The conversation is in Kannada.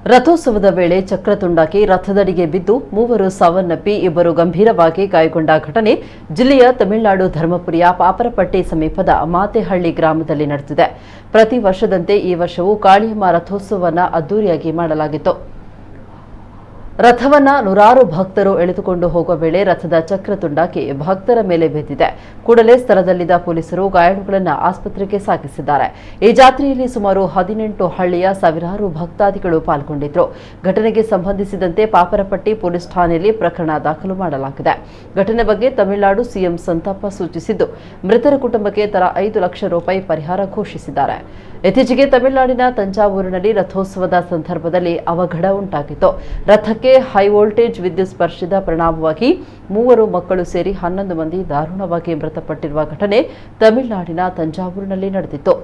ರಥೋತ್ಸವದ ವೇಳೆ ಚಕ್ರ ತುಂಡಾಗಿ ರಥದಡಿಗೆ ಬಿದ್ದು ಮೂವರು ಸಾವನ್ನಪ್ಪಿ ಇಬ್ಬರು ಗಂಭೀರವಾಗಿ ಗಾಯಗೊಂಡ ಘಟನೆ ಜಿಲ್ಲೆಯ ತಮಿಳುನಾಡು ಧರ್ಮಪುರಿಯ ಪಾಪರಪಟ್ಟಿ ಸಮೀಪದ ಮಾತೆಹಳ್ಳಿ ಗ್ರಾಮದಲ್ಲಿ ನಡೆದಿದೆ. ಪ್ರತಿ ವರ್ಷದಂತೆ ಈ ವರ್ಷವೂ ಕಾಳಿಯಮ್ಮ ರಥೋತ್ಸವವನ್ನು ಅದ್ದೂರಿಯಾಗಿ ಮಾಡಲಾಗಿತ್ತು. ರಥವನ್ನ ನೂರಾರು ಭಕ್ತರು ಎಳೆದುಕೊಂಡು ಹೋಗುವ ವೇಳೆ ರಥದ ಚಕ್ರ ತುಂಡಾಗಿ ಭಕ್ತರ ಮೇಲೆ ಬಿದ್ದಿದೆ. ಕೂಡಲೇ ಸ್ಥಳದಲ್ಲಿದ್ದ ಪೊಲೀಸರು ಗಾಯಾಳುಗಳನ್ನು ಆಸ್ಪತ್ರೆಗೆ ಸಾಗಿಸಿದ್ದಾರೆ. ಈ ಜಾತ್ರೆಯಲ್ಲಿ ಸುಮಾರು 18 ಹಳ್ಳಿಯ ಸಾವಿರಾರು ಭಕ್ತಾದಿಗಳು ಪಾಲ್ಗೊಂಡಿದ್ದರು. ಘಟನೆಗೆ ಸಂಬಂಧಿಸಿದಂತೆ ಪಾಪರಪಟ್ಟಿ ಪೊಲೀಸ್ ಠಾಣೆಯಲ್ಲಿ ಪ್ರಕರಣ ದಾಖಲು ಮಾಡಲಾಗಿದೆ. ಘಟನೆ ಬಗ್ಗೆ ತಮಿಳುನಾಡು ಸಿಎಂ ಸಂತಾಪ ಸೂಚಿಸಿದ್ದು, ಮೃತರ ಕುಟುಂಬಕ್ಕೆ ತಲಾ 5 ಲಕ್ಷ ರೂಪಾಯಿ ಪರಿಹಾರ ಘೋಷಿಸಿದ್ದಾರೆ. ಇತ್ತೀಚೆಗೆ ತಮಿಳುನಾಡಿನ ತಂಜಾವೂರಿನಲ್ಲಿ ರಥೋತ್ಸವದ ಸಂದರ್ಭದಲ್ಲಿ ಅವಘಡ ಉಂಟಾಗಿತ್ತು. ರಥಕ್ಕೆ ಹೈ ವೋಲ್ಟೇಜ್ ವಿದ್ಯುತ್ ಸ್ಪರ್ಶದ ಪರಿಣಾಮವಾಗಿ 3 ಮಕ್ಕಳು ಸೇರಿ 11 ಮಂದಿ ದಾರುಣವಾಗಿ ಮೃತಪಟ್ಟಿರುವ ಘಟನೆ ತಮಿಳುನಾಡಿನ ತಂಜಾವೂರಿನಲ್ಲಿ ನಡೆದಿತ್ತು.